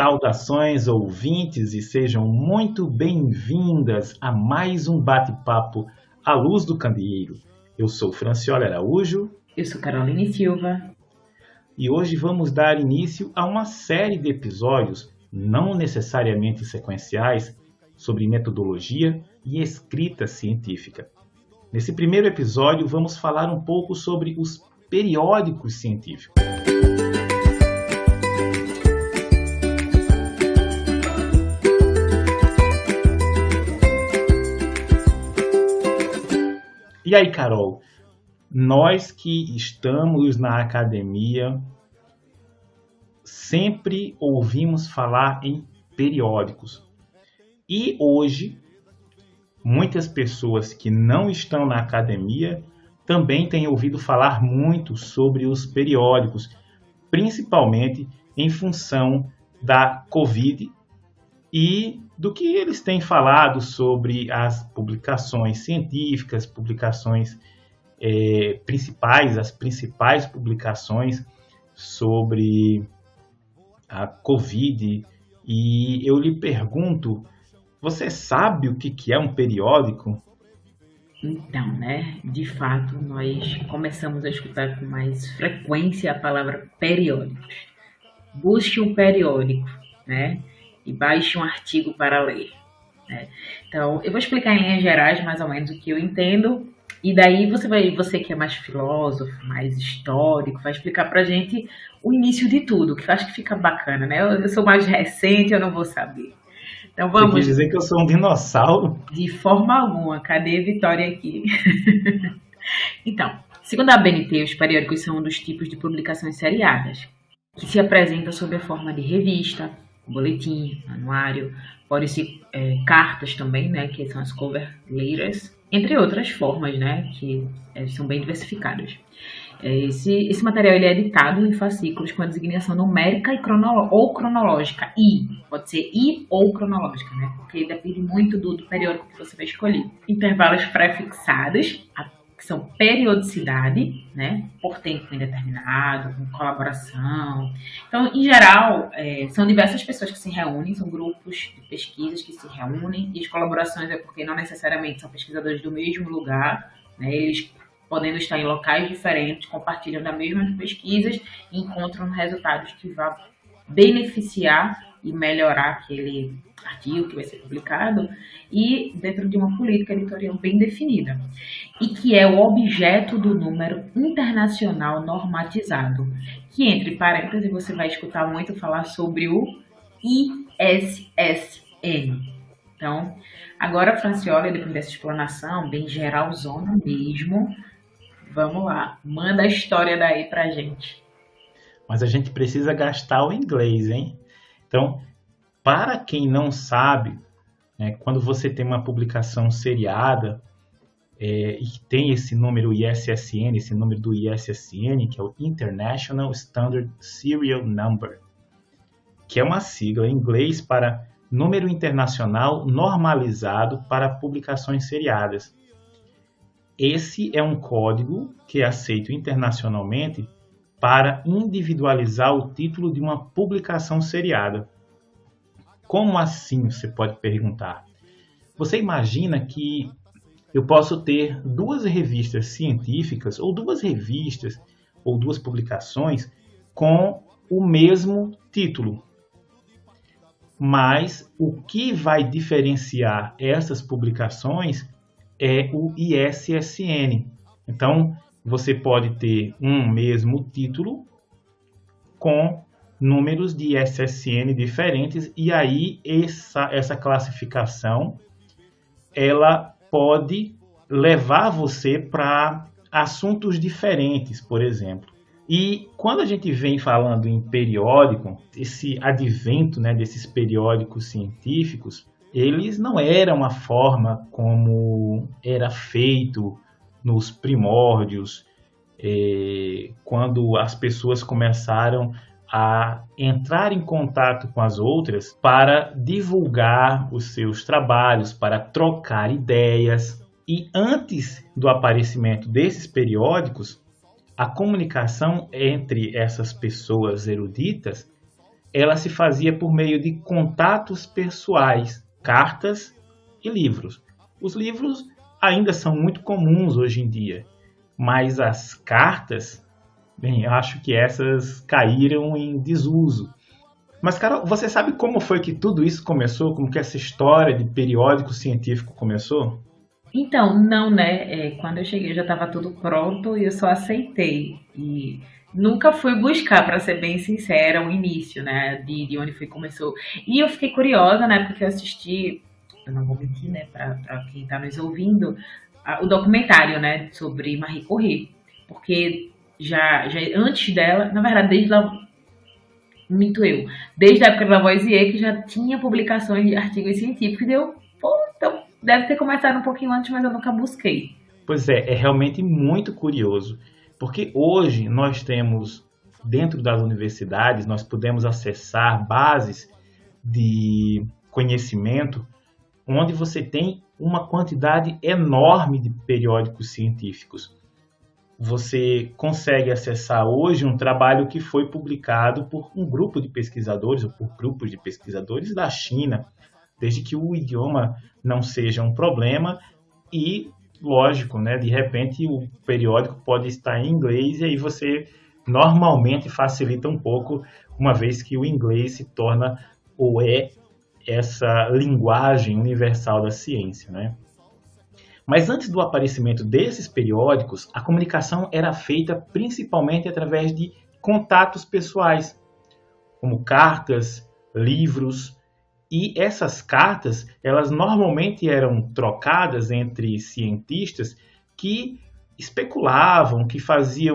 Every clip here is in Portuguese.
Saudações, ouvintes, e sejam muito bem-vindas a mais um bate-papo à luz do candeeiro. Eu sou Franciola Araújo. Eu sou Caroline Silva. E hoje vamos dar início a uma série de episódios, não necessariamente sequenciais, sobre metodologia e escrita científica. Nesse primeiro episódio, vamos falar um pouco sobre os periódicos científicos. E aí, Carol, nós que estamos na academia sempre ouvimos falar em periódicos. E hoje, muitas pessoas que não estão na academia também têm ouvido falar muito sobre os periódicos, principalmente em função da Covid e do que eles têm falado sobre as publicações científicas, publicações as principais publicações sobre a Covid. E eu lhe pergunto, você sabe o que é um periódico? Então, de fato, nós começamos a escutar com mais frequência a palavra periódicos. Busque um periódico, e baixe um artigo para ler. Então, eu vou explicar em linhas gerais mais ou menos o que eu entendo, e daí você que é mais filósofo, mais histórico, vai explicar pra gente o início de tudo, que eu acho que fica bacana, Eu sou mais recente, eu não vou saber. Então vamos. Você quis dizer que eu sou um dinossauro? De forma alguma, cadê Vitória aqui? Então, segundo a BNT, os periódicos são um dos tipos de publicações seriadas, que se apresentam sob a forma de revista, boletim, anuário, pode ser cartas também, que são as cover letters, entre outras formas, que são bem diversificadas. Esse material ele é editado em fascículos com a designação numérica ou cronológica. Pode ser ou cronológica, porque depende muito do período que você vai escolher. Intervalos prefixados, que são periodicidade, por tempo indeterminado, com colaboração. Então, em geral, são diversas pessoas que se reúnem, são grupos de pesquisas que se reúnem, e as colaborações é porque não necessariamente são pesquisadores do mesmo lugar, eles podendo estar em locais diferentes, compartilham das mesmas pesquisas e encontram resultados que vão beneficiar e melhorar aquele artigo que vai ser publicado, e dentro de uma política editorial bem definida, e que é o objeto do número internacional normatizado, que, entre parênteses, você vai escutar muito falar sobre o ISSN. Então, agora, Franciola, depois dessa explanação bem geralzona mesmo, vamos lá, manda a história daí pra gente. Mas a gente precisa gastar o inglês, hein? Então, para quem não sabe, quando você tem uma publicação seriada e tem esse número ISSN, esse número do ISSN, que é o International Standard Serial Number, que é uma sigla em inglês para Número Internacional Normalizado para Publicações Seriadas. Esse é um código que é aceito internacionalmente para individualizar o título de uma publicação seriada. Como assim, você pode perguntar? Você imagina que eu posso ter duas revistas científicas, ou duas revistas, ou duas publicações com o mesmo título. Mas o que vai diferenciar essas publicações é o ISSN. Então, você pode ter um mesmo título com números de ISSN diferentes, e aí essa classificação ela pode levar você para assuntos diferentes, por exemplo. E quando a gente vem falando em periódico, esse advento desses periódicos científicos, eles não eram a forma como era feito nos primórdios, quando as pessoas começaram a entrar em contato com as outras para divulgar os seus trabalhos, para trocar ideias. E antes do aparecimento desses periódicos, a comunicação entre essas pessoas eruditas ela se fazia por meio de contatos pessoais, cartas e livros. Os livros ainda são muito comuns hoje em dia, mas as cartas, bem, eu acho que essas caíram em desuso. Mas, Carol, você sabe como foi que tudo isso começou? Como que essa história de periódico científico começou? Então, não, né? Quando eu cheguei já estava tudo pronto e eu só aceitei. E nunca fui buscar, para ser bem sincera, o início, né? De onde foi que começou. E eu fiquei curiosa, né? Porque eu assisti, eu não vou mentir, né? Para quem está nos ouvindo, o documentário, né? Sobre Marie Curie. Porque já antes dela, na verdade, desde lá, minto eu, desde a época da Lavoisier, que já tinha publicações de artigos científicos, e eu, pô, então deve ter começado um pouquinho antes, mas eu nunca busquei. Pois é realmente muito curioso, porque hoje nós temos, dentro das universidades, nós podemos acessar bases de conhecimento onde você tem uma quantidade enorme de periódicos científicos. Você consegue acessar hoje um trabalho que foi publicado por um grupo de pesquisadores ou por grupos de pesquisadores da China, desde que o idioma não seja um problema e, lógico, né, de repente o periódico pode estar em inglês e aí você normalmente facilita um pouco, uma vez que o inglês se torna ou é essa linguagem universal da ciência, né? Mas antes do aparecimento desses periódicos, a comunicação era feita principalmente através de contatos pessoais, como cartas, livros, e essas cartas, elas normalmente eram trocadas entre cientistas que especulavam, que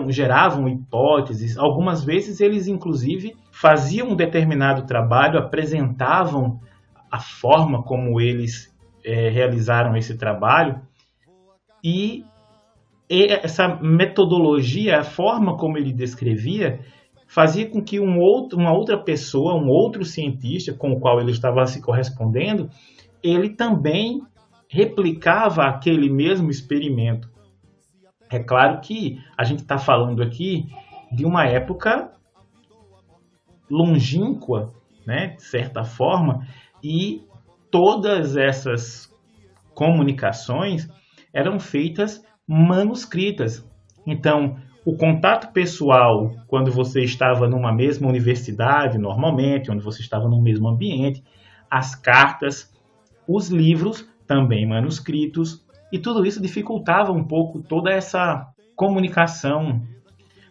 geravam hipóteses. Algumas vezes eles inclusive faziam um determinado trabalho, apresentavam a forma como eles realizaram esse trabalho e essa metodologia, a forma como ele descrevia, fazia com que uma outra pessoa, um outro cientista com o qual ele estava se correspondendo, ele também replicava aquele mesmo experimento. É claro que a gente está falando aqui de uma época longínqua, né, de certa forma, e todas essas comunicações eram feitas manuscritas. Então, o contato pessoal, quando você estava numa mesma universidade, normalmente, onde você estava no mesmo ambiente, as cartas, os livros, também manuscritos, e tudo isso dificultava um pouco toda essa comunicação.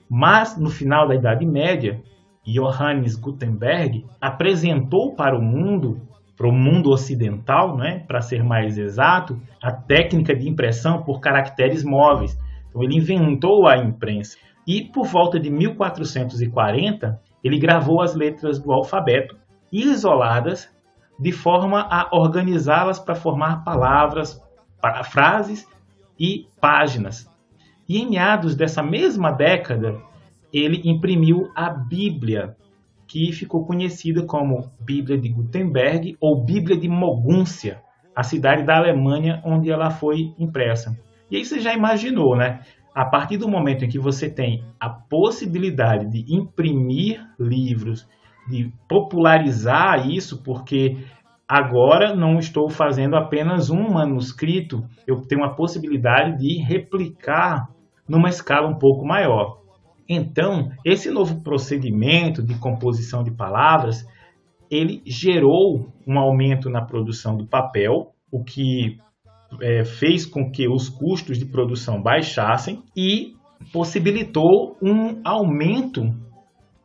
Mas, no final da Idade Média, Johannes Gutenberg apresentou para o mundo ocidental, né, para ser mais exato, a técnica de impressão por caracteres móveis. Então, ele inventou a imprensa. E, por volta de 1440, ele gravou as letras do alfabeto, isoladas, de forma a organizá-las para formar palavras, frases e páginas. E em meados dessa mesma década, ele imprimiu a Bíblia, que ficou conhecida como Bíblia de Gutenberg ou Bíblia de Mogúncia, a cidade da Alemanha onde ela foi impressa. E aí você já imaginou, né? A partir do momento em que você tem a possibilidade de imprimir livros, de popularizar isso, porque agora não estou fazendo apenas um manuscrito, eu tenho a possibilidade de replicar numa escala um pouco maior. Então, esse novo procedimento de composição de palavras, ele gerou um aumento na produção do papel, o que fez com que os custos de produção baixassem e possibilitou um aumento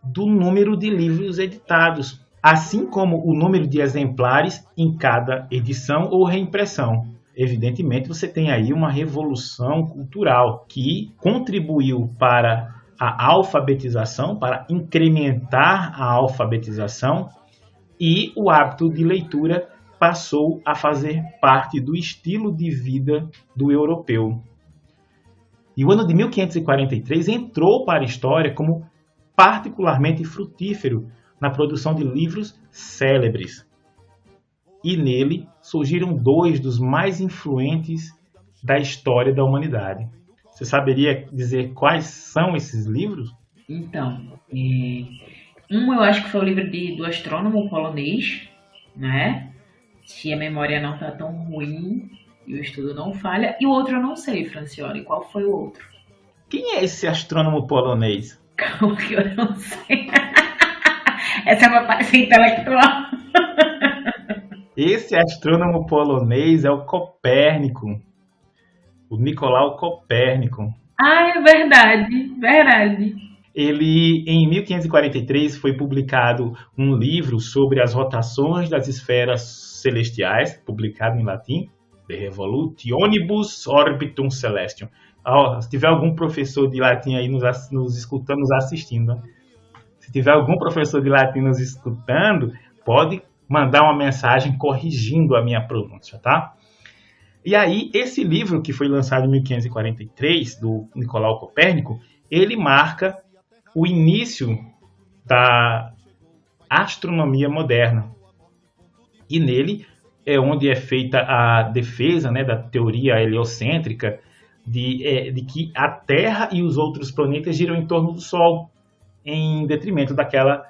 do número de livros editados, assim como o número de exemplares em cada edição ou reimpressão. Evidentemente, você tem aí uma revolução cultural que contribuiu para a alfabetização, para incrementar a alfabetização, e o hábito de leitura passou a fazer parte do estilo de vida do europeu. E o ano de 1543 entrou para a história como particularmente frutífero na produção de livros célebres. E nele surgiram dois dos mais influentes da história da humanidade. Você saberia dizer quais são esses livros? Então, Eu acho que foi o livro do astrônomo polonês, né? Se a memória não tá tão ruim e o estudo não falha. E o outro eu não sei, Francione. Qual foi o outro? Quem é esse astrônomo polonês? Calma que eu não sei. Essa vai parecer intelectual. Esse astrônomo polonês é o Copérnico, o Nicolau Copérnico. Ah, é verdade, verdade. Ele, em 1543, foi publicado um livro sobre as rotações das esferas celestiais, publicado em latim, De Revolutionibus Orbitum Celestium. Se tiver algum professor de latim aí nos escutando, nos assistindo, né? Se tiver algum professor de latim nos escutando, pode mandar uma mensagem corrigindo a minha pronúncia, tá? E aí, esse livro, que foi lançado em 1543, do Nicolau Copérnico, ele marca o início da astronomia moderna. E nele é onde é feita a defesa, né, da teoria heliocêntrica de que a Terra e os outros planetas giram em torno do Sol, em detrimento daquela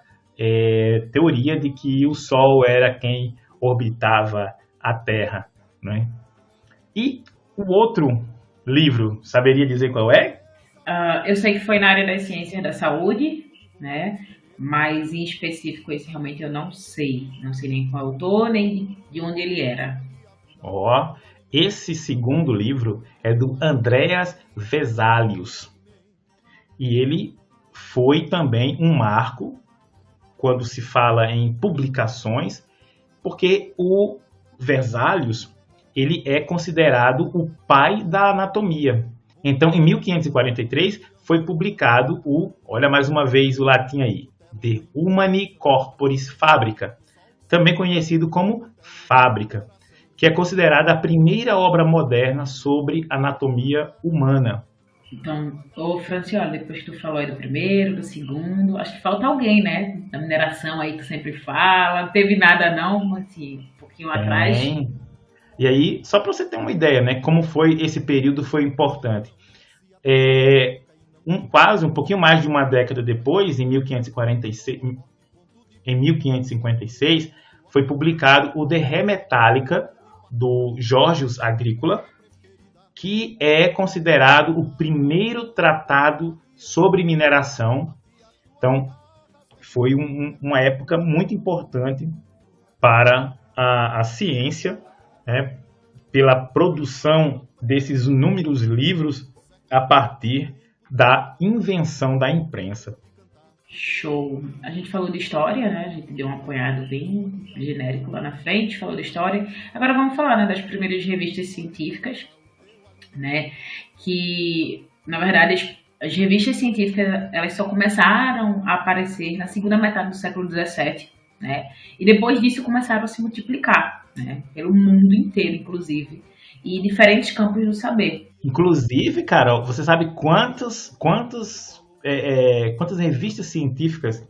teoria de que o Sol era quem orbitava a Terra, né? E o outro livro, saberia dizer qual é? Eu sei que foi na área das ciências da saúde, né? Mas em específico esse realmente eu não sei. Não sei nem qual autor, nem de onde ele era. Esse segundo livro é do Andreas Vesalius. E ele foi também um marco quando se fala em publicações, porque o Vesalius, ele é considerado o pai da anatomia. Então, em 1543, foi publicado olha mais uma vez o latim aí, De Humani Corporis Fabrica, também conhecido como Fábrica, que é considerada a primeira obra moderna sobre anatomia humana. Então, Francioli, depois que tu falou aí do primeiro, do segundo, acho que falta alguém, né? Da mineração aí que tu sempre fala, não teve nada não, assim, um pouquinho atrás. E aí, só para você ter uma ideia, né, como foi esse período foi importante. Quase um pouquinho mais de uma década depois, em 1556, foi publicado o De Re Metallica, do Georgius Agricola, que é considerado o primeiro tratado sobre mineração. Então, foi uma época muito importante para a ciência, né, pela produção desses inúmeros livros a partir da invenção da imprensa. Show! A gente falou de história, né? A gente deu um apanhado bem genérico lá na frente, falou de história. Agora vamos falar, né, das primeiras revistas científicas, né? Que, na verdade, as revistas científicas, elas só começaram a aparecer na segunda metade do século XVII, né? E depois disso começaram a se multiplicar, né? Pelo mundo inteiro, inclusive, e diferentes campos do saber. Inclusive, Carol, você sabe quantas revistas científicas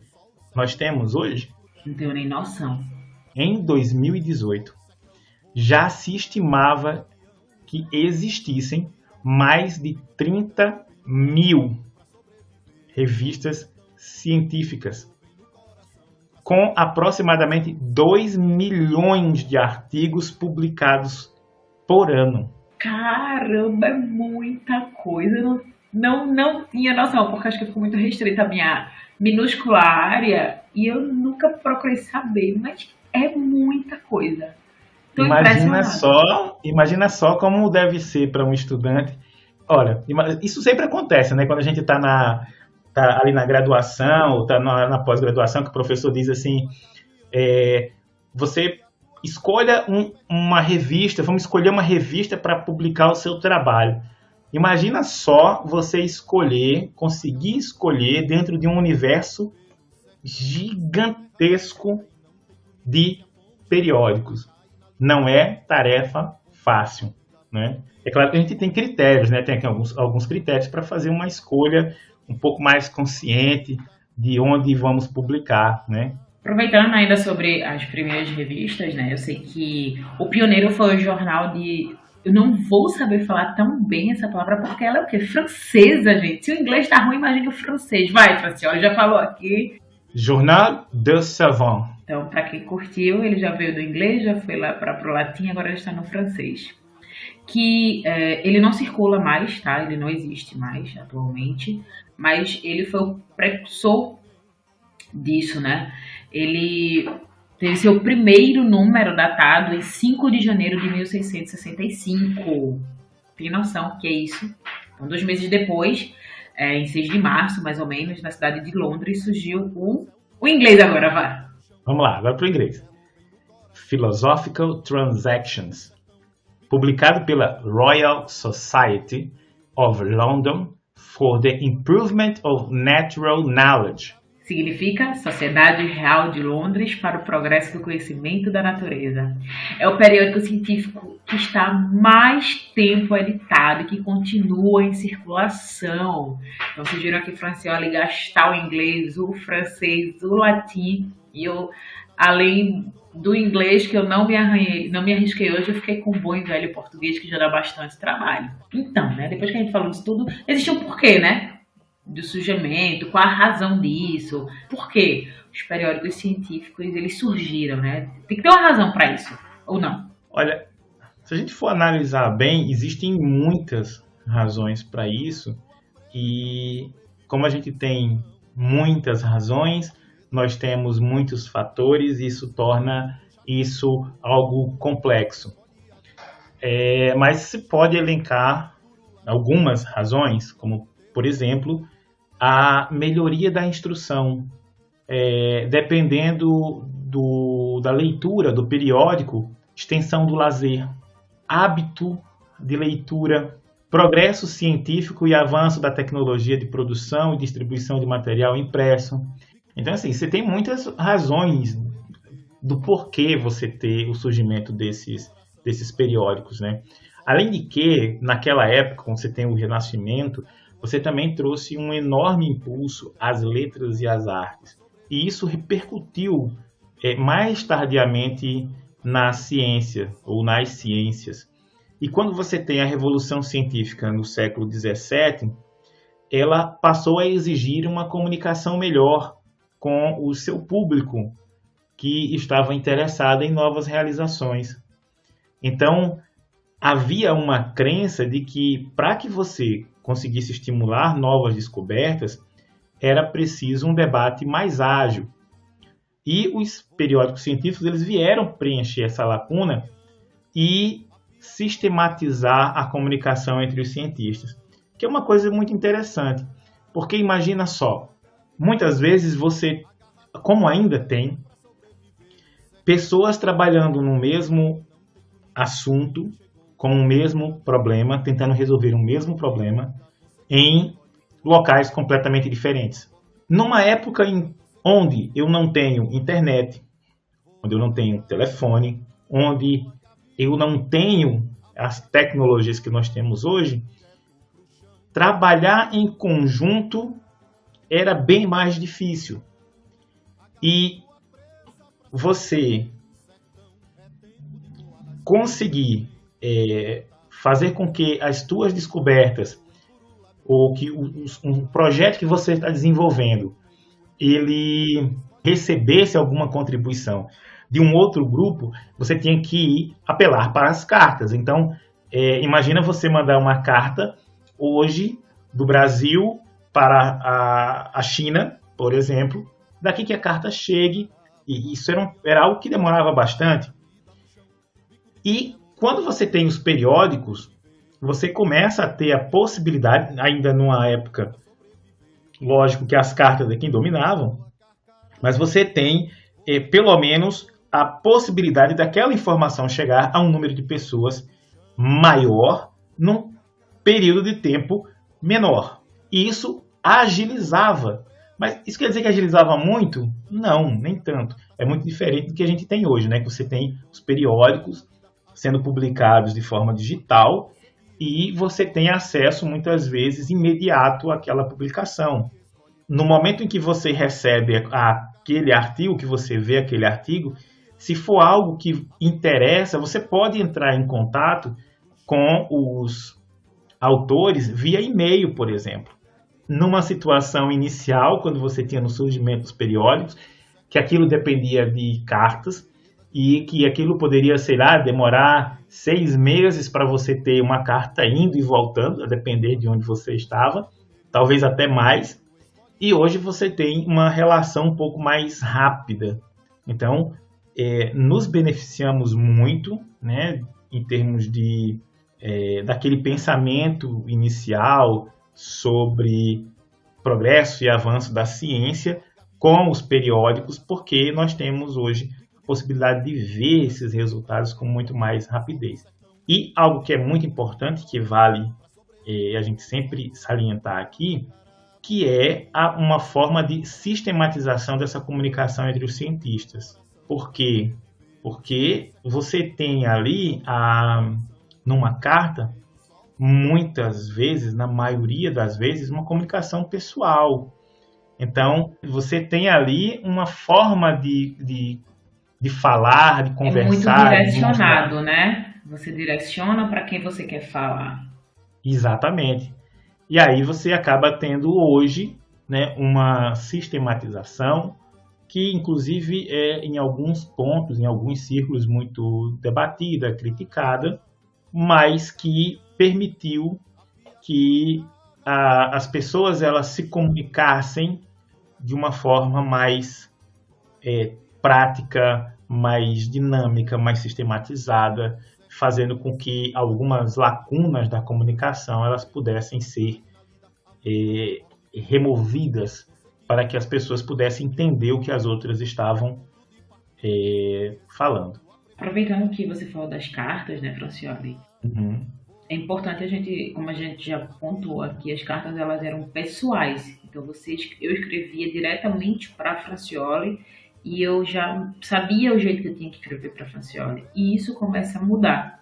nós temos hoje? Não tenho nem noção. Em 2018, já se estimava que existissem mais de 30 mil revistas científicas, com aproximadamente 2 milhões de artigos publicados por ano. Caramba, é muita coisa. Eu não tinha noção, porque acho que ficou muito restrita a minha minúscula área e eu nunca procurei saber, mas é muita coisa. Tô Imagina só como deve ser para um estudante. Olha, isso sempre acontece, né? Quando a gente está ali na graduação, ou está na pós-graduação, que o professor diz assim, você escolha uma revista, vamos escolher uma revista para publicar o seu trabalho. Imagina só você conseguir escolher dentro de um universo gigantesco de periódicos. Não é tarefa fácil, né? É claro que a gente tem critérios, né? Tem aqui alguns critérios para fazer uma escolha um pouco mais consciente de onde vamos publicar, né? Aproveitando ainda sobre as primeiras revistas, né? Eu sei que o pioneiro foi o jornal de... Eu não vou saber falar tão bem essa palavra, porque ela é o quê? Francesa, gente. Se o inglês tá ruim, imagina o francês. Vai, Francioli, já falou aqui. Journal de Savant. Então, para quem curtiu, ele já veio do inglês, já foi lá para o latim, agora ele está no francês. Que ele não circula mais, tá? Ele não existe mais atualmente, mas ele foi o precursor disso, né? Ele teve seu primeiro número datado em 5 de janeiro de 1665. Tem noção que é isso? Então, 2 meses depois, em 6 de março, mais ou menos, na cidade de Londres, surgiu o inglês agora, vai. Vamos lá, vai para o inglês. Philosophical Transactions, publicado pela Royal Society of London for the Improvement of Natural Knowledge. Significa Sociedade Real de Londres para o Progresso do Conhecimento da Natureza. É o periódico científico que está há mais tempo editado e que continua em circulação. Então, vocês viram aqui Francioli gastar o inglês, o francês, o latim e eu, além do inglês que eu não me arrisquei hoje, eu fiquei com um bom e velho português que já dá bastante trabalho. Então, né, depois que a gente falou disso tudo, existe um porquê, né? Do surgimento, qual a razão disso, por quê? Os periódicos científicos, eles surgiram, né? Tem que ter uma razão para isso, ou não? Olha, se a gente for analisar bem, existem muitas razões para isso e como a gente tem muitas razões, nós temos muitos fatores e isso torna isso algo complexo. Mas se pode elencar algumas razões, como, por exemplo, a melhoria da instrução, dependendo da leitura do periódico, extensão do lazer, hábito de leitura, progresso científico e avanço da tecnologia de produção e distribuição de material impresso. Então, assim, você tem muitas razões do porquê você ter o surgimento desses periódicos, né? Além de que, naquela época, quando você tem o Renascimento, você também trouxe um enorme impulso às letras e às artes. E isso repercutiu mais tardiamente na ciência, ou nas ciências. E quando você tem a Revolução Científica no século XVII, ela passou a exigir uma comunicação melhor com o seu público, que estava interessado em novas realizações. Então, havia uma crença de que, para que você conseguisse estimular novas descobertas, era preciso um debate mais ágil. E os periódicos científicos eles vieram preencher essa lacuna e sistematizar a comunicação entre os cientistas, que é uma coisa muito interessante, porque imagina só, muitas vezes você, como ainda tem, pessoas trabalhando no mesmo assunto, com o mesmo problema, tentando resolver o mesmo problema, em locais completamente diferentes. Numa época onde eu não tenho internet, onde eu não tenho telefone, onde eu não tenho as tecnologias que nós temos hoje, trabalhar em conjunto era bem mais difícil. E você conseguir fazer com que as tuas descobertas ou que um projeto que você está desenvolvendo ele recebesse alguma contribuição de um outro grupo, você tinha que apelar para as cartas. Então, imagina você mandar uma carta hoje do Brasil para a China, por exemplo, daqui que a carta chegue, e isso era algo que demorava bastante. E quando você tem os periódicos, você começa a ter a possibilidade, ainda numa época, lógico que as cartas é quem dominavam, mas você tem, pelo menos, a possibilidade daquela informação chegar a um número de pessoas maior num período de tempo menor. E isso agilizava. Mas isso quer dizer que agilizava muito? Não, nem tanto. É muito diferente do que a gente tem hoje, né? Que você tem os periódicos sendo publicados de forma digital e você tem acesso, muitas vezes, imediato àquela publicação. No momento em que você recebe aquele artigo, que você vê aquele artigo, se for algo que interessa, você pode entrar em contato com os autores via e-mail, por exemplo. numa situação inicial, quando você tinha no surgimento dos periódicos, que aquilo dependia de cartas e que aquilo poderia, sei lá, demorar 6 meses para você ter uma carta indo e voltando, a depender de onde você estava, talvez até mais. E hoje você tem uma relação um pouco mais rápida. Então, nos beneficiamos muito, né, em termos de daquele pensamento inicial sobre progresso e avanço da ciência com os periódicos, porque nós temos hoje a possibilidade de ver esses resultados com muito mais rapidez. E algo que é muito importante, que vale a gente sempre salientar aqui, que é uma forma de sistematização dessa comunicação entre os cientistas. Por quê? Porque você tem ali, numa carta, muitas vezes, na maioria das vezes, uma comunicação pessoal. Então, você tem ali uma forma de falar, de conversar. É muito direcionado, né? Você direciona para quem você quer falar. Exatamente. E aí você acaba tendo hoje, né, uma sistematização que, inclusive, é em alguns pontos, em alguns círculos, muito debatida, criticada, mas que permitiu que as pessoas elas se comunicassem de uma forma mais prática, mais dinâmica, mais sistematizada, fazendo com que algumas lacunas da comunicação elas pudessem ser removidas para que as pessoas pudessem entender o que as outras estavam falando. Aproveitando que você falou das cartas, né, Francioli? Uhum. É importante a gente, como a gente já pontuou aqui, as cartas elas eram pessoais. Então eu escrevia diretamente para a Francioli e eu já sabia o jeito que eu tinha que escrever para a Francioli. E isso começa a mudar.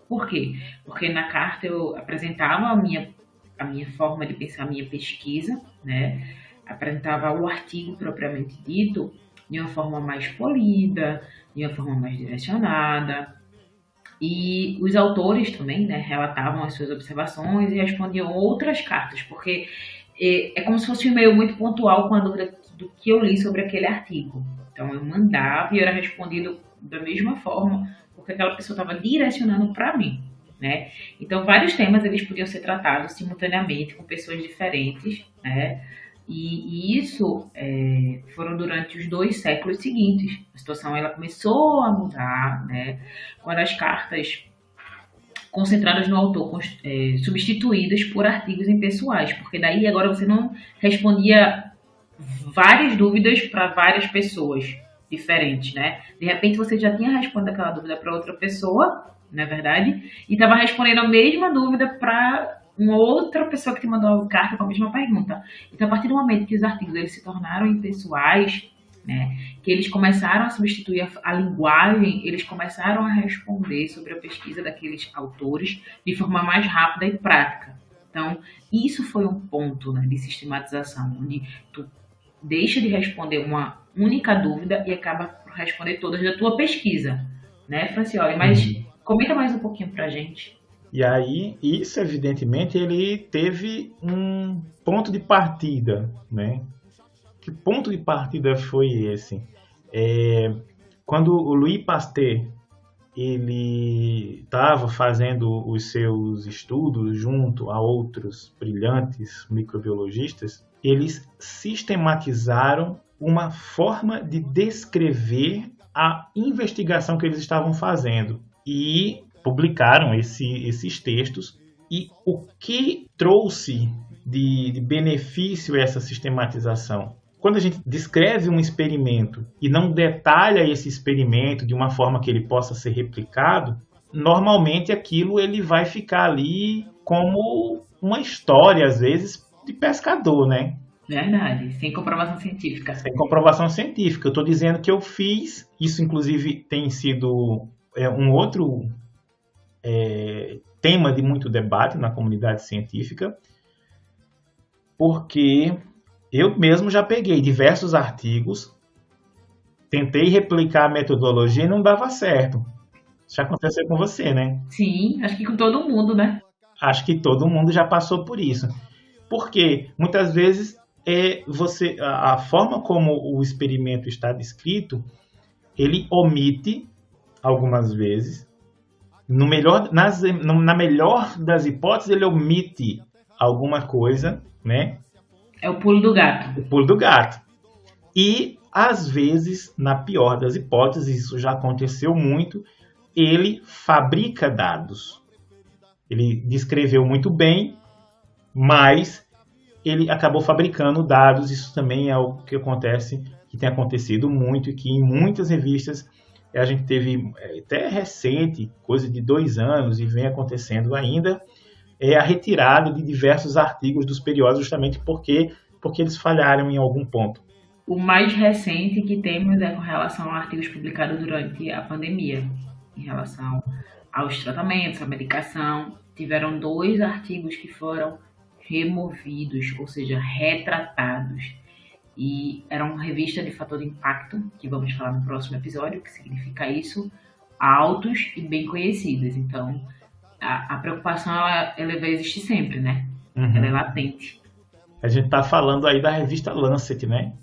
Por quê? Porque na carta eu apresentava a minha forma de pensar, a minha pesquisa, né? Apresentava o artigo propriamente dito de uma forma mais polida, de uma forma mais direcionada. E os autores também, né, relatavam as suas observações e respondiam outras cartas, porque é como se fosse um e-mail muito pontual com a dúvida do que eu li sobre aquele artigo. Então eu mandava e era respondido da mesma forma, porque aquela pessoa estava direcionando para mim, né? Então vários temas eles podiam ser tratados simultaneamente com pessoas diferentes, né? E isso foram durante os 2 séculos seguintes. A situação ela começou a mudar, né? Quando as cartas concentradas no autor substituídas por artigos impessoais, porque daí agora você não respondia várias dúvidas para várias pessoas diferentes, né? De repente você já tinha respondido aquela dúvida para outra pessoa, não é verdade? E estava respondendo a mesma dúvida para uma outra pessoa que te mandou a carta com a mesma pergunta. Então, a partir do momento que os artigos eles se tornaram impessoais, né, que eles começaram a substituir a linguagem, eles começaram a responder sobre a pesquisa daqueles autores de forma mais rápida e prática. Então, isso foi um ponto, né, de sistematização, onde tu deixa de responder uma única dúvida e acaba por responder todas da tua pesquisa, né, Francioli? Mas comenta mais um pouquinho pra gente. E aí, isso evidentemente, ele teve um ponto de partida, né? Que ponto de partida foi esse? Quando o Louis Pasteur ele estava fazendo os seus estudos junto a outros brilhantes microbiologistas, eles sistematizaram uma forma de descrever a investigação que eles estavam fazendo e publicaram esses textos. E o que trouxe de benefício essa sistematização? Quando a gente descreve um experimento e não detalha esse experimento de uma forma que ele possa ser replicado, normalmente aquilo ele vai ficar ali como uma história, às vezes, de pescador, né? Verdade, sem comprovação científica. Sem comprovação científica. Eu estou dizendo que eu fiz, isso inclusive tem sido um outro tema de muito debate na comunidade científica, porque eu mesmo já peguei diversos artigos, tentei replicar a metodologia e não dava certo. Isso já aconteceu com você, né? Sim, acho que com todo mundo, né? Acho que todo mundo já passou por isso. Porque muitas vezes a forma como o experimento está descrito, ele omite algumas vezes, na melhor das hipóteses, ele omite alguma coisa, né? É o pulo do gato. O pulo do gato. E, às vezes, na pior das hipóteses, isso já aconteceu muito, ele fabrica dados. Ele descreveu muito bem, mas ele acabou fabricando dados. Isso também é o que acontece, que tem acontecido muito, e que em muitas revistas a gente teve até recente, coisa de 2 anos, e vem acontecendo ainda, a retirada de diversos artigos dos periódicos, justamente porque eles falharam em algum ponto. O mais recente que temos é com relação a artigos publicados durante a pandemia, em relação aos tratamentos, à medicação. Tiveram 2 artigos que foram removidos, ou seja, retratados. E era uma revista de fator de impacto, que vamos falar no próximo episódio, que significa isso, altos e bem conhecidos. Então, a preocupação, ela vai existir sempre, né? Uhum. Ela é latente. A gente está falando aí da revista Lancet, né?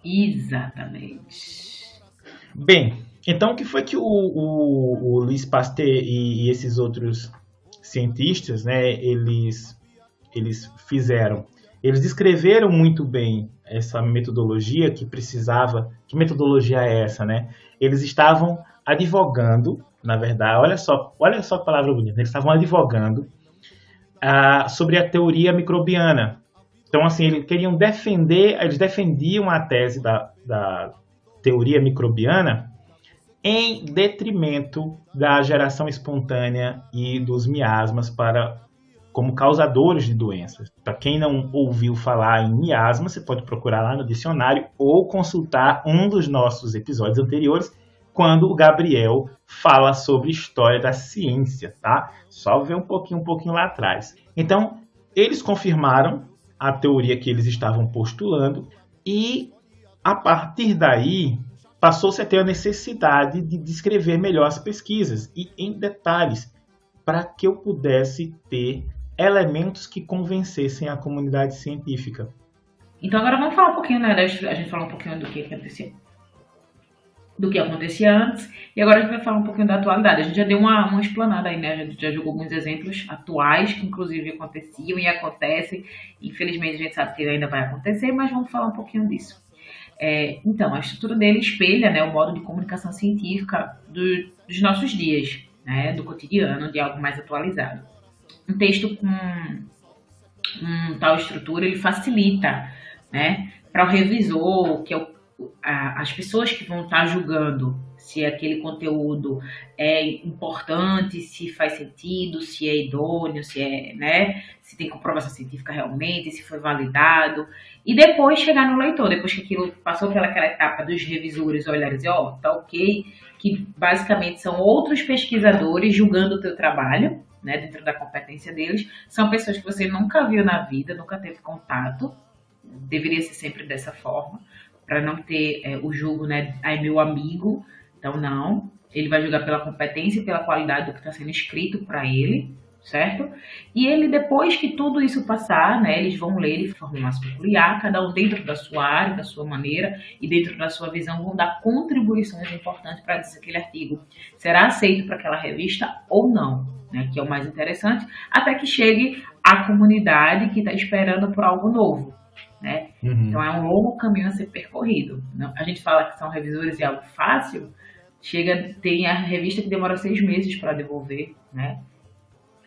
Exatamente. Bem, então o que foi que o Louis Pasteur e esses outros cientistas, né, eles fizeram? Eles descreveram muito bem essa metodologia que precisava. Que metodologia é essa, né? Eles estavam advogando, na verdade, olha só a palavra bonita. Eles estavam advogando sobre a teoria microbiana. Então, assim, eles defendiam a tese da teoria microbiana em detrimento da geração espontânea e dos miasmas como causadores de doenças. Para quem não ouviu falar em miasma, você pode procurar lá no dicionário ou consultar um dos nossos episódios anteriores, quando o Gabriel fala sobre história da ciência, tá? Só ver um pouquinho lá atrás. Então, eles confirmaram a teoria que eles estavam postulando e, a partir daí, passou-se a ter a necessidade de descrever melhor as pesquisas e em detalhes, para que eu pudesse ter elementos que convencessem a comunidade científica. Então agora vamos falar um pouquinho, né? A gente falou um pouquinho do que acontecia antes, e agora a gente vai falar um pouquinho da atualidade. A gente já deu uma explanada aí, né? A gente já jogou alguns exemplos atuais que inclusive aconteciam e acontecem. Infelizmente a gente sabe que ainda vai acontecer, mas vamos falar um pouquinho disso. Então, a estrutura dele espelha, né, o modo de comunicação científica dos nossos dias, né, do cotidiano, de algo mais atualizado. Um texto com tal estrutura, ele facilita, né, para o revisor, que é as pessoas que vão estar julgando se aquele conteúdo é importante, se faz sentido, se é idôneo, se tem comprovação científica realmente, se foi validado, e depois chegar no leitor, depois que aquilo passou pelaquela etapa dos revisores olharem e dizer, tá ok, que basicamente são outros pesquisadores julgando o teu trabalho, né, dentro da competência deles, são pessoas que você nunca viu na vida, nunca teve contato, deveria ser sempre dessa forma, para não ter o julgo, né, meu amigo. Então não, ele vai julgar pela competência e pela qualidade do que está sendo escrito para ele, certo? E ele, depois que tudo isso passar, né, eles vão ler de forma mais peculiar, cada um dentro da sua área, da sua maneira e dentro da sua visão, vão dar contribuições importantes para dizer se aquele artigo será aceito para aquela revista ou não, né, que é o mais interessante, até que chegue à comunidade que está esperando por algo novo. Né? Uhum. Então é um longo caminho a ser percorrido. A gente fala que são revisores de algo fácil, tem a revista que demora 6 meses para devolver, né?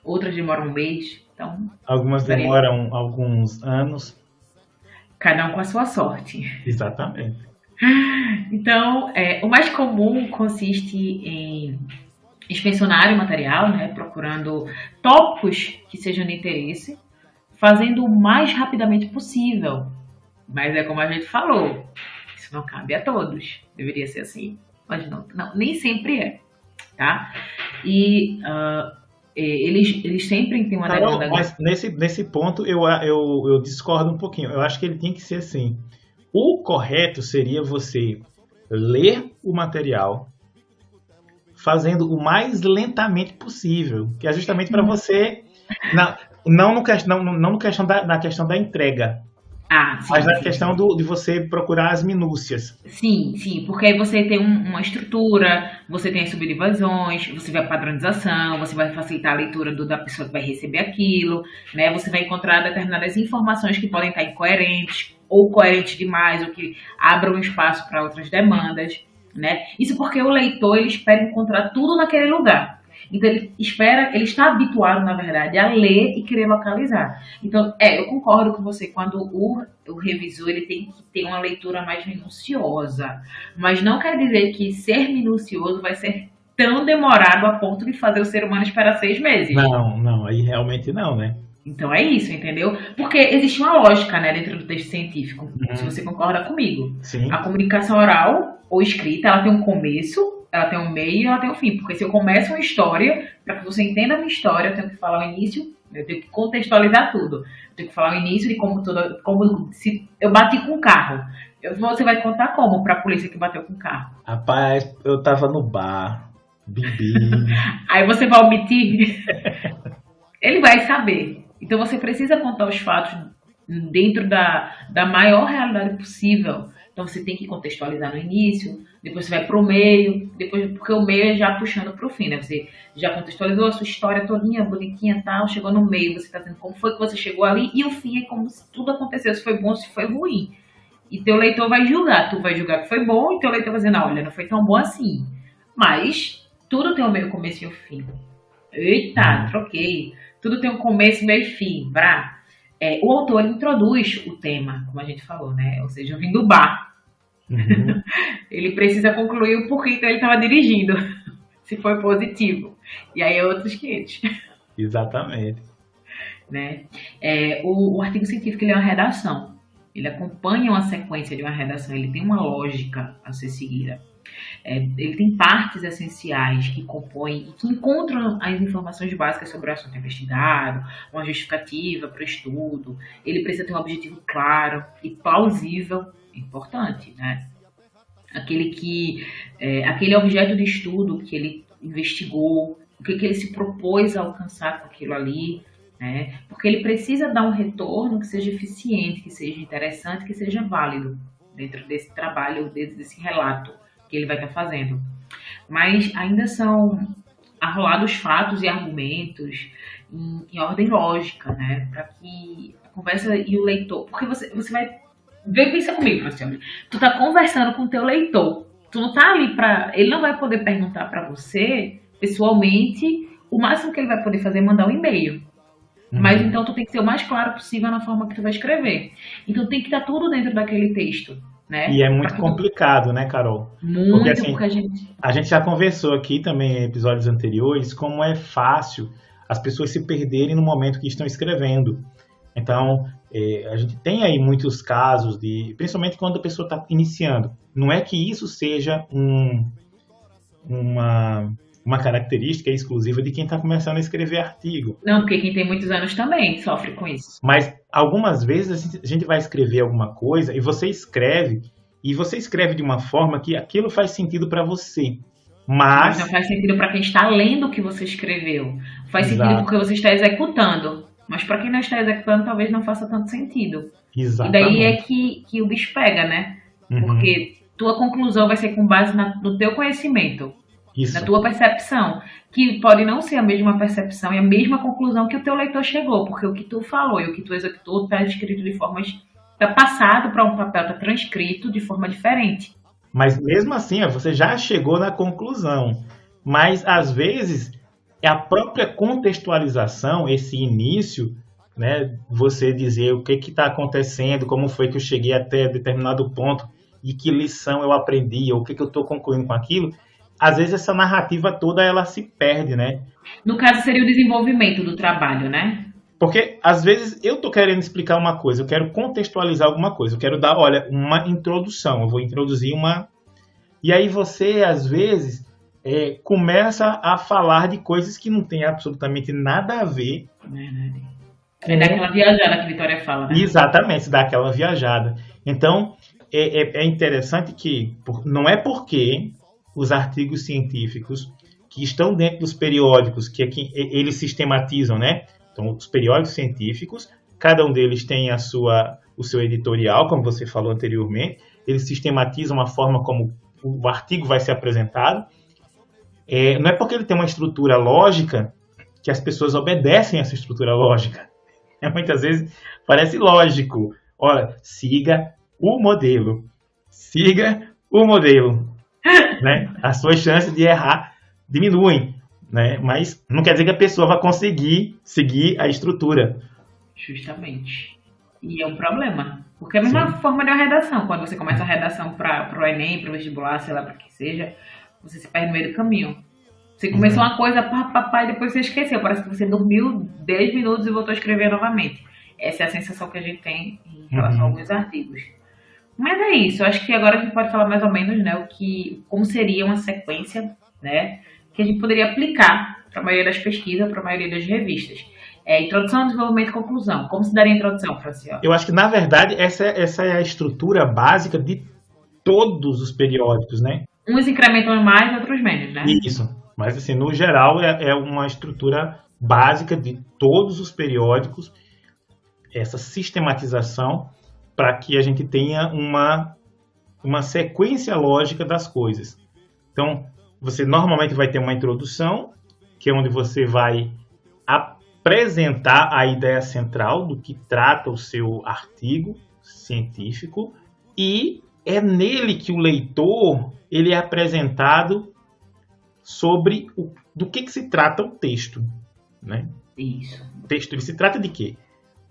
Outras demoram 1 mês. Então, algumas demoram alguns anos. Cada um com a sua sorte. Exatamente. Então, o mais comum consiste em inspecionar o material, né? Procurando tópicos que sejam de interesse, fazendo o mais rapidamente possível. Mas é como a gente falou, isso não cabe a todos. Deveria ser assim, mas não, nem sempre é, tá? E eles sempre têm uma demanda... Mas nesse ponto eu discordo um pouquinho. Eu acho que ele tem que ser assim. O correto seria você ler o material fazendo o mais lentamente possível, que é justamente para você... Não no questão, não no questão na questão da entrega, Sim, mas na sim. questão de você procurar as minúcias. Sim, sim, porque aí você tem uma estrutura, você tem as subdivisões, você vê a padronização, você vai facilitar a leitura da pessoa que vai receber aquilo, né? Você vai encontrar determinadas informações que podem estar incoerentes, ou coerentes demais, ou que abram espaço para outras demandas, né? Isso porque o leitor, ele espera encontrar tudo naquele lugar. Então ele está habituado, na verdade, a ler e querer localizar. Então, eu concordo com você, quando o revisor ele tem que ter uma leitura mais minuciosa. Mas não quer dizer que ser minucioso vai ser tão demorado a ponto de fazer o ser humano esperar 6 meses. Não, aí realmente não, né? Então é isso, entendeu? Porque existe uma lógica, né, dentro do texto científico, se você concorda comigo. Sim. A comunicação oral ou escrita, ela tem um começo, ela tem um meio e ela tem um fim. Porque se eu começo uma história, para que você entenda a minha história, eu tenho que falar o início, eu tenho que contextualizar tudo. Eu tenho que falar o início de como se eu bati com o carro. Você vai contar como para a polícia que bateu com o carro? Rapaz, eu tava no bar, bebi. Aí você vai omitir? Ele vai saber. Então você precisa contar os fatos dentro da maior realidade possível. Então você tem que contextualizar no início, depois você vai para o meio, depois, porque o meio é já puxando para o fim, né? Você já contextualizou a sua história todinha, bonitinha e tal, chegou no meio, você está dizendo como foi que você chegou ali, e o fim é como se tudo aconteceu, se foi bom, se foi ruim. E teu leitor vai julgar, tu vai julgar que foi bom, e teu leitor vai dizer, não, olha, não foi tão bom assim. Mas tudo tem um meio, começo e um fim. Eita, troquei. Tudo tem um começo, meio e fim. O autor introduz o tema, como a gente falou, né? Ou seja, eu vim do bar. Uhum. Ele precisa concluir o porquê que ele estava dirigindo, se foi positivo. E aí é outros 500. Exatamente. Né? O artigo científico ele é uma redação. Ele acompanha uma sequência de uma redação, ele tem uma lógica a ser seguida. Ele tem partes essenciais que compõem, que encontram as informações básicas sobre o assunto investigado, uma justificativa para o estudo. Ele precisa ter um objetivo claro e plausível, importante, né? Aquele objeto de estudo que ele investigou, o que ele se propôs a alcançar com aquilo ali, né? Porque ele precisa dar um retorno que seja eficiente, que seja interessante, que seja válido dentro desse trabalho, desse relato que ele vai estar fazendo. Mas ainda são arrolados fatos e argumentos em ordem lógica, né? Para que a conversa e o leitor... Porque você vai... Pensa comigo, Francione. Tu tá conversando com o teu leitor. Tu não tá ali para... Ele não vai poder perguntar para você, pessoalmente. O máximo que ele vai poder fazer é mandar um e-mail. Mas então tu tem que ser o mais claro possível na forma que tu vai escrever. Então tem que estar tudo dentro daquele texto. Né? E é muito complicado, né, Carol? Muito, porque a gente já conversou aqui também em episódios anteriores como é fácil as pessoas se perderem no momento que estão escrevendo. Então, a gente tem aí muitos casos principalmente quando a pessoa está iniciando. Não é que isso seja uma característica exclusiva de quem está começando a escrever artigo. Não, porque quem tem muitos anos também sofre com isso. Mas algumas vezes a gente vai escrever alguma coisa e você escreve de uma forma que aquilo faz sentido para você. Mas não faz sentido para quem está lendo o que você escreveu. Faz sentido porque você está executando. Mas para quem não está executando, talvez não faça tanto sentido. Exatamente. E daí é que o bicho pega, né? Porque tua conclusão vai ser com base no teu conhecimento. Isso. Na tua percepção, que pode não ser a mesma percepção e a mesma conclusão que o teu leitor chegou, porque o que tu falou e o que tu executou está escrito de forma... está passado para um papel, está transcrito de forma diferente. Mas mesmo assim, você já chegou na conclusão. Mas, às vezes, é a própria contextualização, esse início, né, você dizer o que está acontecendo, como foi que eu cheguei até determinado ponto e que lição eu aprendi, ou o que eu estou concluindo com aquilo... Às vezes essa narrativa toda ela se perde, né? No caso seria o desenvolvimento do trabalho, né? Porque às vezes eu tô querendo explicar uma coisa, eu quero contextualizar alguma coisa, eu quero dar, olha, uma introdução, eu vou introduzir uma... E aí você, às vezes, começa a falar de coisas que não tem absolutamente nada a ver. É daquela viajada que a Vitória fala, né? Exatamente, daquela viajada. Então, é interessante que não é porque... os artigos científicos que estão dentro dos periódicos, que eles sistematizam, né? Então, os periódicos científicos, cada um deles tem o seu editorial, como você falou anteriormente, eles sistematizam a forma como o artigo vai ser apresentado. Não é porque ele tem uma estrutura lógica que as pessoas obedecem a essa estrutura lógica. Muitas vezes parece lógico. Olha, siga o modelo. Siga o modelo. Né? As suas chances de errar diminuem. Né? Mas não quer dizer que a pessoa vai conseguir seguir a estrutura. Justamente. E é um problema. Porque é a mesma forma de uma redação. Quando você começa a redação para o Enem, para o vestibular, sei lá para que seja, você se perde no meio do caminho. Você começou uma coisa, e depois você esqueceu. Parece que você dormiu 10 minutos e voltou a escrever novamente. Essa é a sensação que a gente tem em relação a alguns artigos. Mas é isso. Eu acho que agora a gente pode falar mais ou menos, né, como seria uma sequência, né, que a gente poderia aplicar para a maioria das pesquisas, para a maioria das revistas. Introdução, desenvolvimento e conclusão. Como se daria a introdução, Franciel? Eu acho que, na verdade, essa é a estrutura básica de todos os periódicos, né? Uns incrementam mais, outros menos, né? Isso. Mas, assim, no geral, é uma estrutura básica de todos os periódicos, essa sistematização para que a gente tenha uma sequência lógica das coisas. Então, você normalmente vai ter uma introdução, que é onde você vai apresentar a ideia central do que trata o seu artigo científico, e é nele que o leitor ele é apresentado sobre do que se trata o texto. Né? Isso. O texto ele se trata de quê?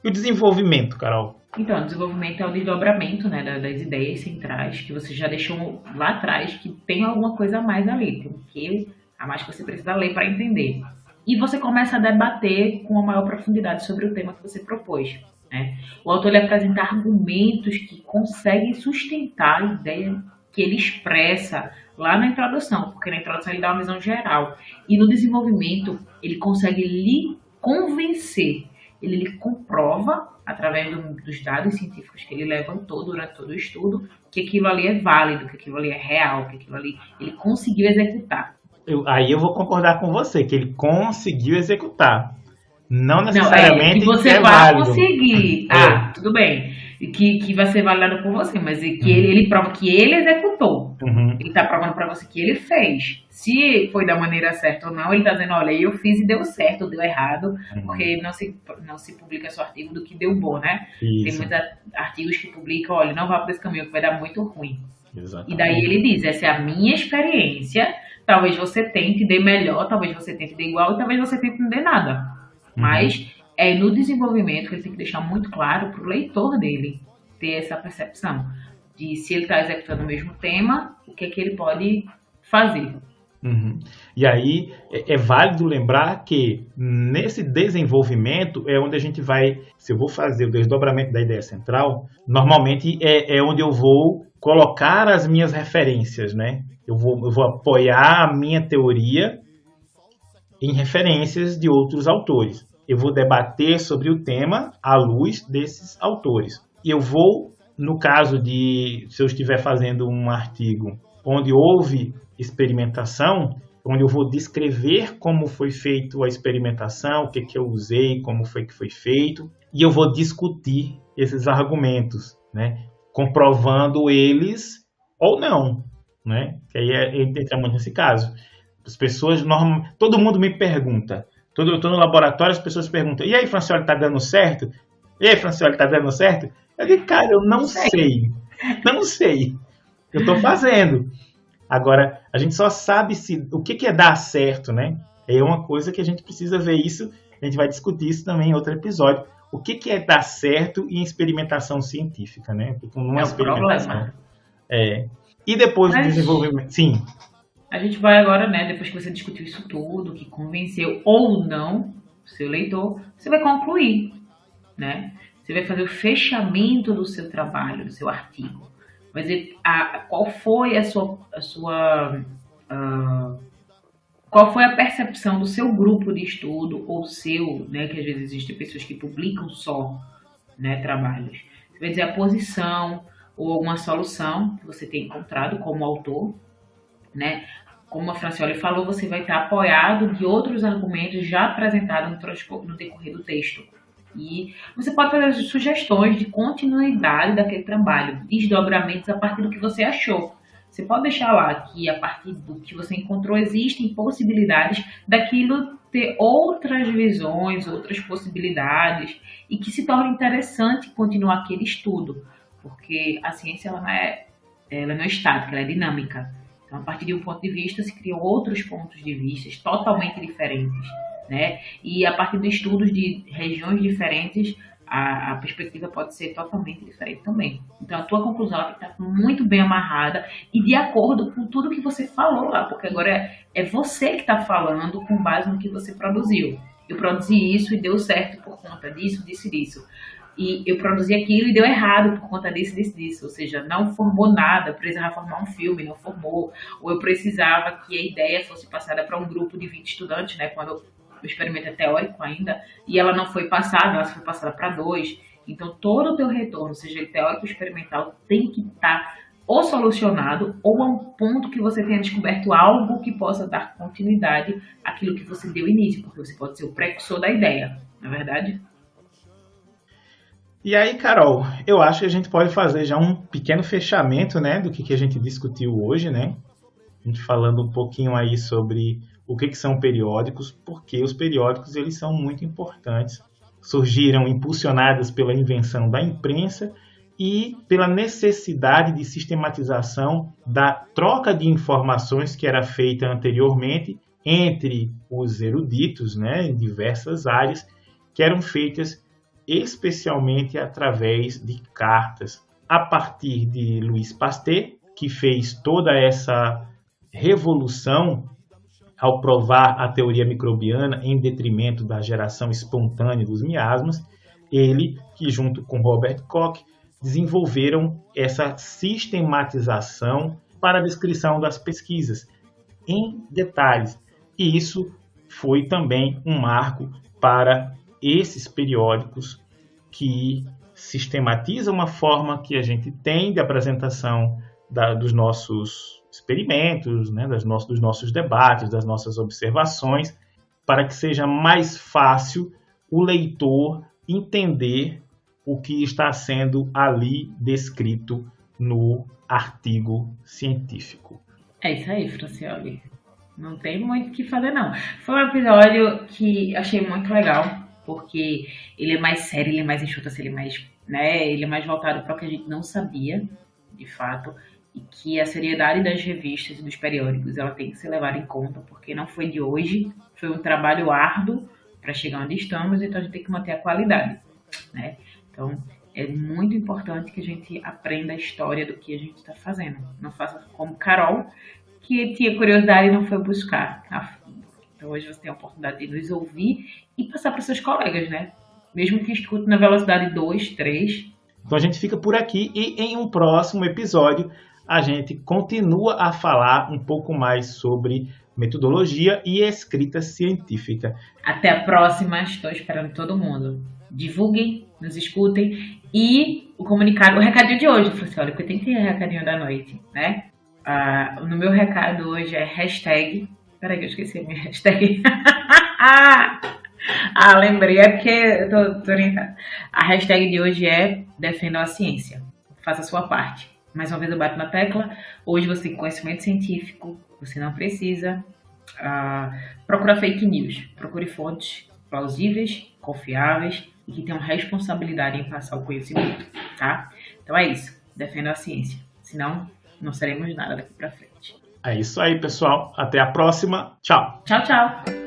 E o desenvolvimento, Carol? Então, o desenvolvimento é o desdobramento, né, das ideias centrais que você já deixou lá atrás, que tem alguma coisa a mais ali, tem um que a mais que você precisa ler para entender. E você começa a debater com uma maior profundidade sobre o tema que você propôs. Né? O autor ele apresenta argumentos que conseguem sustentar a ideia que ele expressa lá na introdução, porque na introdução ele dá uma visão geral. E no desenvolvimento ele consegue lhe convencer, ele lhe comprova, através dos dados científicos que ele levantou durante todo o estudo, que aquilo ali é válido, que aquilo ali é real, que aquilo ali ele conseguiu executar. Aí eu vou concordar com você, que ele conseguiu executar. Não necessariamente que você é vai válido. Conseguir. Tudo bem. Que vai ser validado por você, mas que ele prova que ele executou. Ele está provando para você que ele fez. Se foi da maneira certa ou não, ele está dizendo, olha, eu fiz e deu certo, deu errado, porque não se publica só artigo do que deu bom, né? Isso. Tem muitos artigos que publicam, olha, não vá por esse caminho, que vai dar muito ruim. Exatamente. E daí ele diz, essa é a minha experiência, talvez você tente dê melhor, talvez você tente dê igual, e talvez você tente não dê nada. Mas é no desenvolvimento que ele tem que deixar muito claro para o leitor dele ter essa percepção de se ele está executando o mesmo tema, o que é que ele pode fazer. E aí é válido lembrar que nesse desenvolvimento é onde a gente vai, se eu vou fazer o desdobramento da ideia central, normalmente é onde eu vou colocar as minhas referências, né? Eu vou apoiar a minha teoria em referências de outros autores. Eu vou debater sobre o tema à luz desses autores. E eu vou, no caso se eu estiver fazendo um artigo onde houve experimentação, onde eu vou descrever como foi feita a experimentação, o que eu usei, como foi que foi feito, e eu vou discutir esses argumentos, né? Comprovando eles ou não, né? Que aí entra muito nesse caso. As pessoas, todo mundo me pergunta. Eu estou no laboratório, as pessoas perguntam, e aí, Francioli, está dando certo? E aí, Francioli, está dando certo? Eu digo, cara, eu não sei. Não sei. Eu estou fazendo. Agora, a gente só sabe o que é dar certo, né? É uma coisa que a gente precisa ver isso, a gente vai discutir isso também em outro episódio. O que é dar certo em experimentação científica, né? Numa experimentação. E depois do desenvolvimento... Sim. A gente vai agora, né, depois que você discutiu isso tudo, que convenceu ou não o seu leitor, você vai concluir, né? Você vai fazer o fechamento do seu trabalho, do seu artigo. Vai dizer qual foi qual foi a percepção do seu grupo de estudo ou seu, né, que às vezes existem pessoas que publicam só, né, trabalhos. Você vai dizer a posição ou alguma solução que você tem encontrado como autor, né? como a Francioli falou, você vai estar apoiado de outros argumentos já apresentados no decorrer do texto. E você pode fazer sugestões de continuidade daquele trabalho, desdobramentos a partir do que você achou. Você pode deixar lá que a partir do que você encontrou existem possibilidades daquilo ter outras visões, outras possibilidades e que se torna interessante continuar aquele estudo, porque a ciência ela não é estática, ela é dinâmica. Então, a partir de um ponto de vista, se criam outros pontos de vista totalmente diferentes, né? E a partir de estudos de regiões diferentes, a perspectiva pode ser totalmente diferente também. Então, a tua conclusão tem que estar muito bem amarrada e de acordo com tudo que você falou lá, porque agora é você que está falando com base no que você produziu. Eu produzi isso e deu certo por conta disso, disso e disso. E eu produzi aquilo e deu errado por conta disso, disso, disso. Ou seja, não formou nada, eu precisava formar um filme, não formou. Ou eu precisava que a ideia fosse passada para um grupo de 20 estudantes, né, quando o experimento é teórico ainda, e ela não foi passada, ela foi passada para 2. Então, todo o teu retorno, seja ele teórico ou experimental, tem que estar ou solucionado ou a um ponto que você tenha descoberto algo que possa dar continuidade àquilo que você deu início, porque você pode ser o precursor da ideia, não é verdade? E aí, Carol, eu acho que a gente pode fazer já um pequeno fechamento, né, do que a gente discutiu hoje, né? A gente falando um pouquinho aí sobre o que são periódicos, porque os periódicos eles são muito importantes. Surgiram impulsionados pela invenção da imprensa e pela necessidade de sistematização da troca de informações que era feita anteriormente entre os eruditos, né, em diversas áreas, que eram feitas especialmente através de cartas. A partir de Louis Pasteur, que fez toda essa revolução ao provar a teoria microbiana em detrimento da geração espontânea dos miasmas, ele, que junto com Robert Koch, desenvolveram essa sistematização para a descrição das pesquisas em detalhes. E isso foi também um marco para esses periódicos que sistematizam a forma que a gente tem de apresentação dos nossos experimentos, né, dos nossos debates, das nossas observações, para que seja mais fácil o leitor entender o que está sendo ali descrito no artigo científico. É isso aí, Francioli. Não tem muito o que fazer, não. Foi um episódio que achei muito legal, porque ele é mais sério, ele é mais enxuto, ele é mais voltado para o que a gente não sabia, de fato, e que a seriedade das revistas e dos periódicos ela tem que ser levada em conta, porque não foi de hoje, foi um trabalho árduo para chegar onde estamos, então a gente tem que manter a qualidade, né? Então, é muito importante que a gente aprenda a história do que a gente está fazendo. Não faça como Carol, que tinha curiosidade e não foi buscar a fundo. Então, hoje você tem a oportunidade de nos ouvir e passar para seus colegas, né? Mesmo que escute na velocidade 2, 3. Então, a gente fica por aqui e em um próximo episódio a gente continua a falar um pouco mais sobre metodologia e escrita científica. Até a próxima, estou esperando todo mundo. Divulguem, nos escutem e o recadinho de hoje, Francioli, porque tem que ter recadinho da noite, né? No meu recado hoje é hashtag. Peraí que eu esqueci a minha hashtag. Lembrei, é porque eu tô orientada. A hashtag de hoje é defendam a ciência. Faça a sua parte. Mais uma vez eu bato na tecla. Hoje você tem conhecimento científico, você não precisa procurar fake news. Procure fontes plausíveis, confiáveis e que tenham responsabilidade em passar o conhecimento, tá? Então é isso. Defenda a ciência. Senão, não seremos nada daqui pra frente. É isso aí, pessoal. Até a próxima. Tchau. Tchau, tchau.